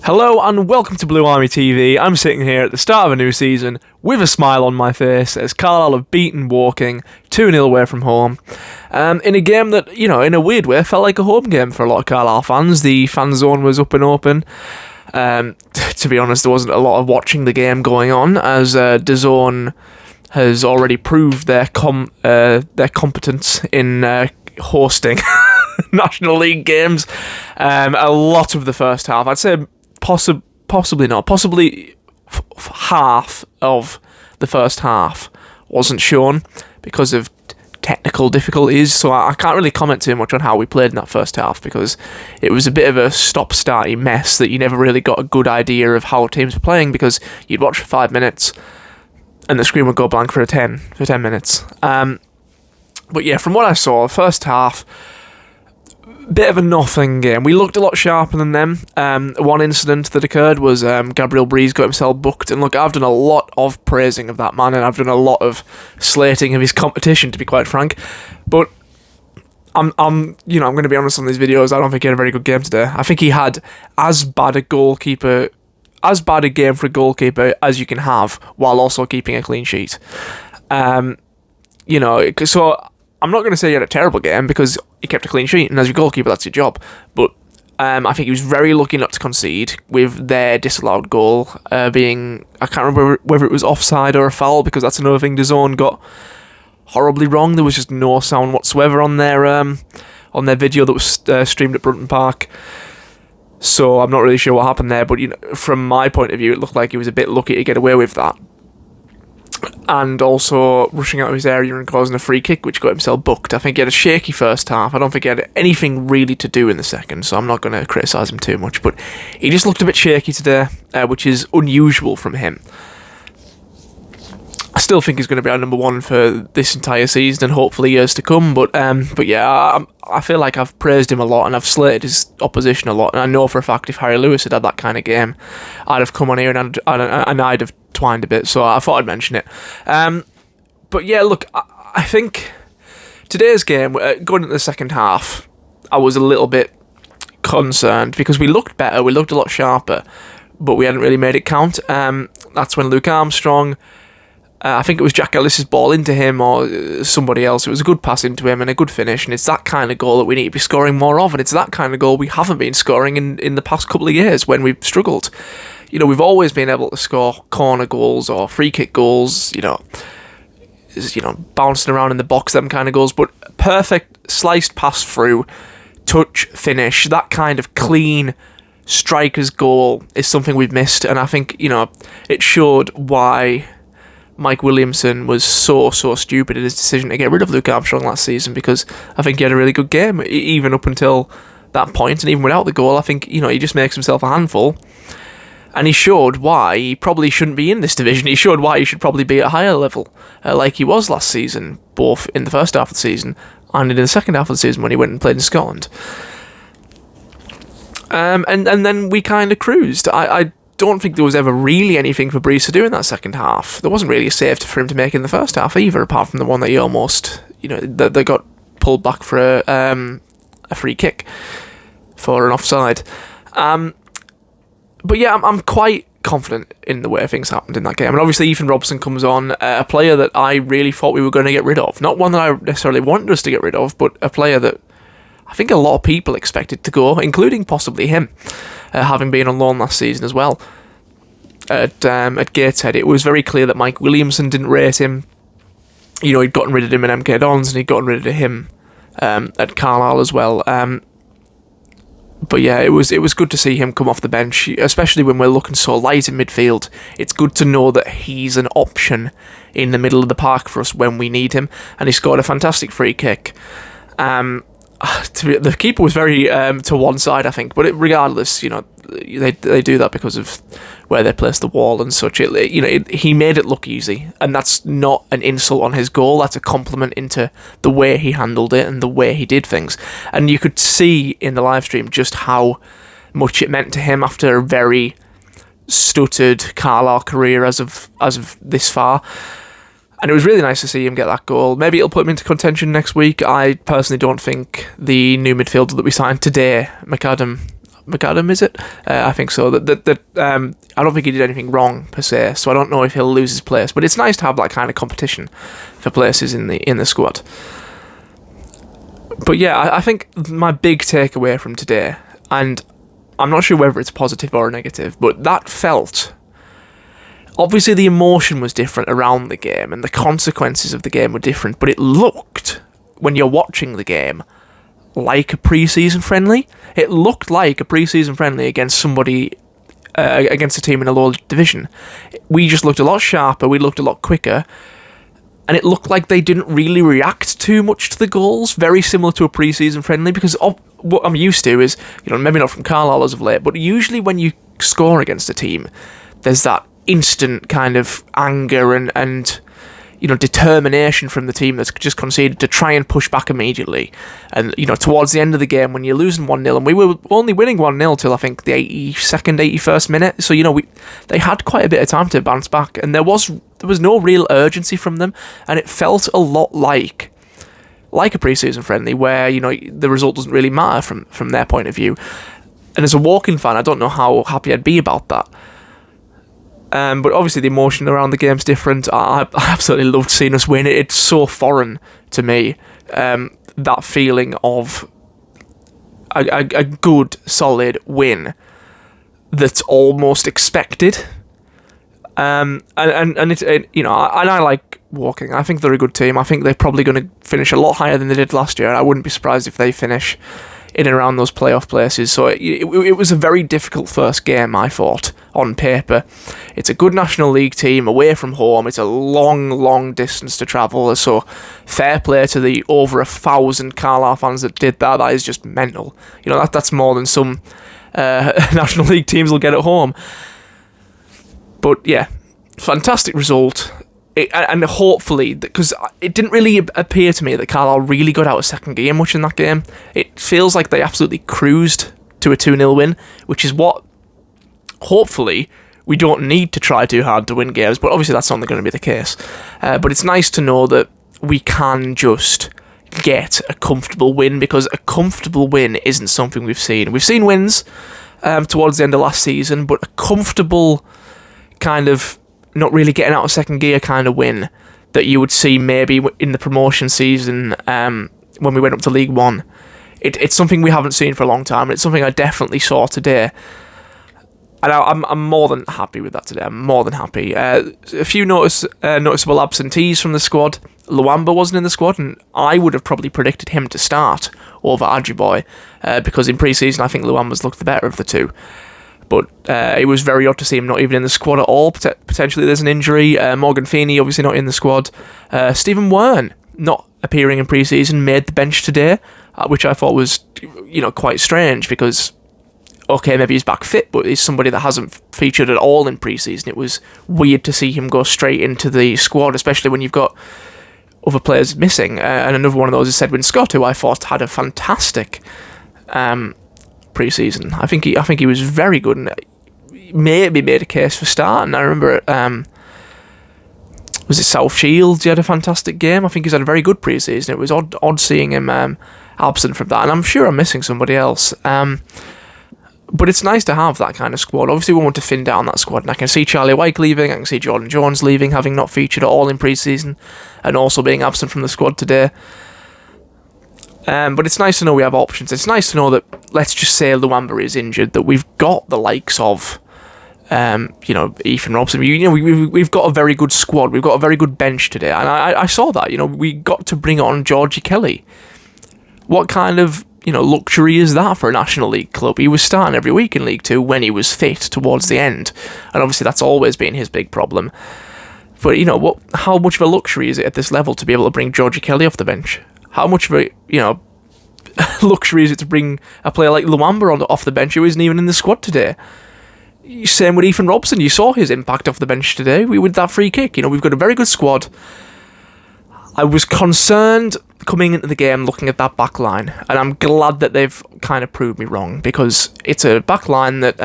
Hello and welcome to Blue Army TV. I'm sitting here at the start of a new season with a smile on my face as Carlisle have beaten Woking 2-0 away from home. In a game that, in a weird way, felt like a home game for a lot of Carlisle fans. The fan zone was up and open. To be honest, there wasn't a lot of watching the game going on, as DAZN has already proved their competence in hosting National League games. A lot of the first half, I'd say possibly half of the first half wasn't shown because of technical difficulties, so I can't really comment too much on how we played in that first half because it was a bit of a stop-starty mess that you never really got a good idea of how teams were playing because you'd watch for 5 minutes and the screen would go blank for 10 minutes. But yeah, from what I saw, the first half, bit of a nothing game. We looked a lot sharper than them. One incident that occurred was Gabriel Breeze got himself booked, and look, I've done a lot of praising of that man, and I've done a lot of slating of his competition, to be quite frank. But I'm going to be honest on these videos. I don't think he had a very good game today. I think he had as bad a game for a goalkeeper as you can have, while also keeping a clean sheet. So I'm not going to say he had a terrible game because he kept a clean sheet, and as your goalkeeper, that's your job. But I think he was very lucky not to concede with their disallowed goal being, I can't remember whether it was offside or a foul, because that's another thing DAZN got horribly wrong. There was just no sound whatsoever on their video that was streamed at Brunton Park. So I'm not really sure what happened there, but from my point of view, it looked like he was a bit lucky to get away with that. And also rushing out of his area and causing a free kick, which got himself booked. I think he had a shaky first half. I don't think he had anything really to do in the second, so I'm not going to criticise him too much. But he just looked a bit shaky today, which is unusual from him. I still think he's going to be our number one for this entire season and hopefully years to come. But yeah, I feel like I've praised him a lot and I've slated his opposition a lot. And I know for a fact if Harry Lewis had had that kind of game, I'd have come on here and I'd have twined a bit. So I thought I'd mention it. But yeah, look, I think today's game, going into the second half, I was a little bit concerned because we looked better, we looked a lot sharper, but we hadn't really made it count. That's when Luke Armstrong, I think it was Jack Ellis's ball into him or somebody else. It was a good pass into him and a good finish, and it's that kind of goal that we need to be scoring more of, and it's that kind of goal we haven't been scoring in the past couple of years when we've struggled. We've always been able to score corner goals or free kick goals, bouncing around in the box, them kind of goals, but perfect sliced pass through, touch, finish, that kind of clean striker's goal is something we've missed, and I think, it showed why Mike Williamson was so stupid in his decision to get rid of Luke Armstrong last season, because I think he had a really good game, even up until that point, and even without the goal, I think, he just makes himself a handful, and he showed why he probably shouldn't be in this division. He showed why he should probably be at a higher level, like he was last season, both in the first half of the season and in the second half of the season when he went and played in Scotland. And then we kind of cruised. I don't think there was ever really anything for Breeze to do in that second half. There wasn't really a save for him to make in the first half either, apart from the one that he almost, that got pulled back for a free kick for an offside. But yeah, I'm quite confident in the way things happened in that game. And obviously Ethan Robson comes on, a player that I really thought we were going to get rid of. Not one that I necessarily wanted us to get rid of, but a player that I think a lot of people expected to go, including possibly him, having been on loan last season as well at Gateshead. It was very clear that Mike Williamson didn't rate him. He'd gotten rid of him at MK Dons and he'd gotten rid of him at Carlisle as well. But yeah, it was good to see him come off the bench, especially when we're looking so light in midfield. It's good to know that he's an option in the middle of the park for us when we need him, and he scored a fantastic free kick. The keeper was very to one side, I think, but regardless, they do that because of where they place the wall and such. He made it look easy, and that's not an insult on his goal. That's a compliment into the way he handled it and the way he did things. And you could see in the live stream just how much it meant to him after a very stuttered Carlisle career as of this far. And it was really nice to see him get that goal. Maybe it'll put him into contention next week. I personally don't think the new midfielder that we signed today, McAdam, McAdam, is it? I think so. I don't think he did anything wrong per se, so I don't know if he'll lose his place. But it's nice to have that kind of competition for places in the squad. But yeah, I think my big takeaway from today, and I'm not sure whether it's positive or negative, but that felt... Obviously, the emotion was different around the game, and the consequences of the game were different, but it looked, when you're watching the game, like a pre-season friendly. It looked like a pre-season friendly against somebody, against a team in a lower division. We just looked a lot sharper, we looked a lot quicker, and it looked like they didn't really react too much to the goals, very similar to a pre-season friendly, because what I'm used to is, maybe not from Carlisle as of late, but usually when you score against a team, there's that instant kind of anger and determination from the team that's just conceded to try and push back immediately. And, towards the end of the game, when you're losing 1-0, and we were only winning 1-0 till I think the 82nd, 81st minute, so, they had quite a bit of time to bounce back, and there was no real urgency from them, and it felt a lot like a pre-season friendly, where, the result doesn't really matter from their point of view. And as a Woking fan, I don't know how happy I'd be about that. But obviously the emotion around the game's different. I absolutely loved seeing us win. It's so foreign to me, that feeling of a good, solid win that's almost expected. And it's I like Woking. I think they're a good team. I think they're probably going to finish a lot higher than they did last year. I wouldn't be surprised if they finish in and around those playoff places. So it was a very difficult first game, I thought, on paper. It's a good National League team away from home. It's a long distance to travel. So fair play to the over 1,000 Carlisle fans that did that. That is just mental. That's more than some National League teams will get at home. But yeah, fantastic result. And hopefully, because it didn't really appear to me that Carlisle really got out of second gear much in that game. It feels like they absolutely cruised to a 2-0 win, which is what, hopefully, we don't need to try too hard to win games, but obviously that's only going to be the case. But it's nice to know that we can just get a comfortable win, because a comfortable win isn't something we've seen. We've seen wins towards the end of last season, but a comfortable kind of not really getting out of second gear kind of win that you would see maybe in the promotion season when we went up to League One. It's something we haven't seen for a long time, and it's something I definitely saw today. And I'm more than happy with that today. I'm more than happy. A few noticeable absentees from the squad. Luamba wasn't in the squad, and I would have probably predicted him to start over Ajiboy, because in pre-season I think Luamba's looked the better of the two. But it was very odd to see him not even in the squad at all. Potentially there's an injury. Morgan Feeney obviously not in the squad. Stephen Wern not appearing in pre-season, made the bench today, which I thought was quite strange, because okay, maybe he's back fit, but he's somebody that hasn't featured at all in pre-season. It was weird to see him go straight into the squad, especially when you've got other players missing. And another one of those is Edwin Scott, who I thought had a fantastic pre-season. I think he was very good, and maybe made a case for starting. I remember was it South Shields? He had a fantastic game. I think he's had a very good pre-season. It was odd seeing him absent from that, and I'm sure I'm missing somebody else. But it's nice to have that kind of squad. Obviously, we want to thin down that squad, and I can see Charlie Wyke leaving, I can see Jordan Jones leaving, having not featured at all in pre-season, and also being absent from the squad today. But it's nice to know we have options. It's nice to know that, let's just say Luamba is injured, that we've got the likes of, Ethan Robson. We've got a very good squad. We've got a very good bench today, and I saw that. We got to bring on Georgie Kelly. What kind of luxury is that for a National League club? He was starting every week in League Two when he was fit towards the end, and obviously that's always been his big problem. But how much of a luxury is it at this level to be able to bring Georgie Kelly off the bench? How much of a luxury is it to bring a player like Luamba off the bench who isn't even in the squad today? Same with Ethan Robson. You saw his impact off the bench today. With that free kick. We've got a very good squad. I was concerned coming into the game looking at that back line, and I'm glad that they've kind of proved me wrong, because it's a back line that,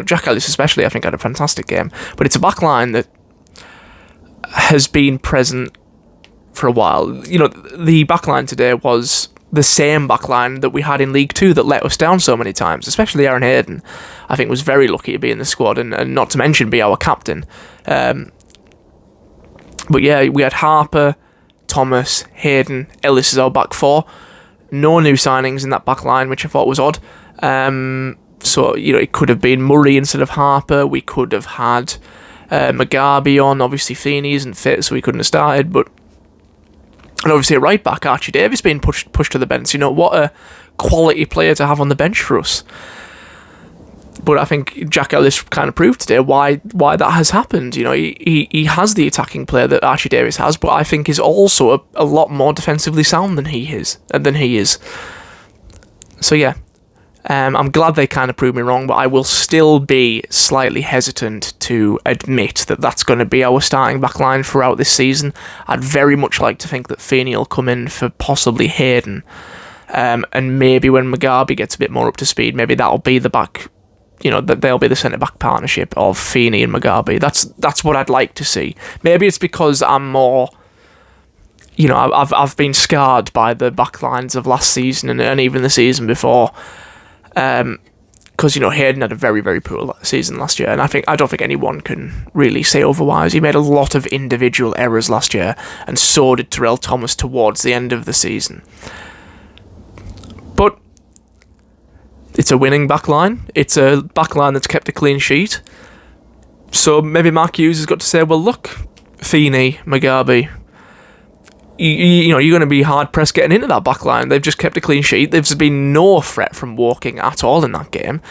Jack Ellis especially, I think, had a fantastic game, but it's a back line that has been present for a while. The back line today was the same backline that we had in League Two that let us down so many times, especially Aaron Hayden. I think was very lucky to be in the squad and not to mention be our captain. But yeah, we had Harper, Thomas, Hayden, Ellis as our back four. No new signings in that back line, which I thought was odd. So, it could have been Murray instead of Harper. We could have had Mugabe on. Obviously, Feeney isn't fit, so he couldn't have started. And obviously, at right back, Archie Davis being pushed to the bench. What a quality player to have on the bench for us. But I think Jack Ellis kind of proved today why that has happened. He has the attacking player that Archie Davis has, but I think is also a lot more defensively sound than he is. So yeah, I'm glad they kind of proved me wrong, but I will still be slightly hesitant to admit that that's going to be our starting backline throughout this season. I'd very much like to think that Feeney will come in for possibly Hayden, and maybe when Mugabe gets a bit more up to speed, maybe that'll be the back. That they'll be the centre-back partnership of Feeney and Mugabe. That's what I'd like to see. Maybe it's because I'm more... I've been scarred by the backlines of last season and even the season before. Because, Hayden had a very, very poor season last year, and I don't think anyone can really say otherwise. He made a lot of individual errors last year, and so did Terrell Thomas towards the end of the season. But it's a winning backline. It's a backline that's kept a clean sheet. So maybe Mark Hughes has got to say, well, look, Feeney, Mugabe, you're going to be hard-pressed getting into that backline. They've just kept a clean sheet. There's been no threat from walking at all in that game.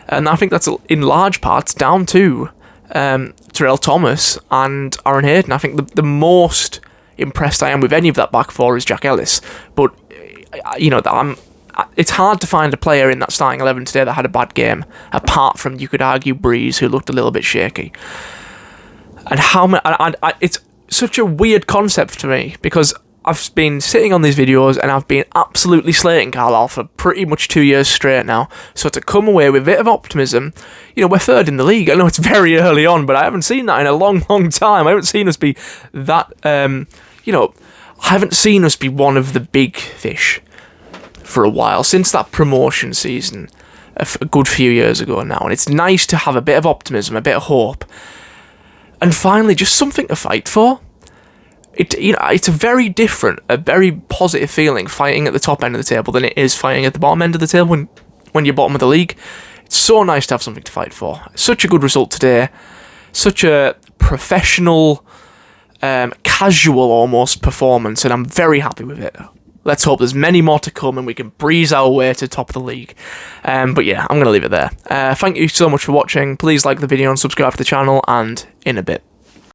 And I think that's in large parts down to Terrell Thomas and Aaron Hayden. I think the most impressed I am with any of that back four is Jack Ellis. But, it's hard to find a player in that starting 11 today that had a bad game, apart from, you could argue, Breeze, who looked a little bit shaky. And it's such a weird concept to me, because I've been sitting on these videos and I've been absolutely slating Carlisle for pretty much 2 years straight now. So to come away with a bit of optimism, we're third in the league. I know it's very early on, but I haven't seen that in a long, long time. I haven't seen us be that, I haven't seen us be one of the big fish for a while, since that promotion season a good few years ago now. And it's nice to have a bit of optimism, a bit of hope, and finally just something to fight for. It's a very different, a very positive feeling fighting at the top end of the table than it is fighting at the bottom end of the table when you're bottom of the league. It's so nice to have something to fight for. Such a good result today. Such a professional, casual almost performance, and I'm very happy with it. Let's hope there's many more to come and we can breeze our way to top of the league. But yeah, I'm going to leave it there. Thank you so much for watching. Please like the video and subscribe to the channel, and in a bit.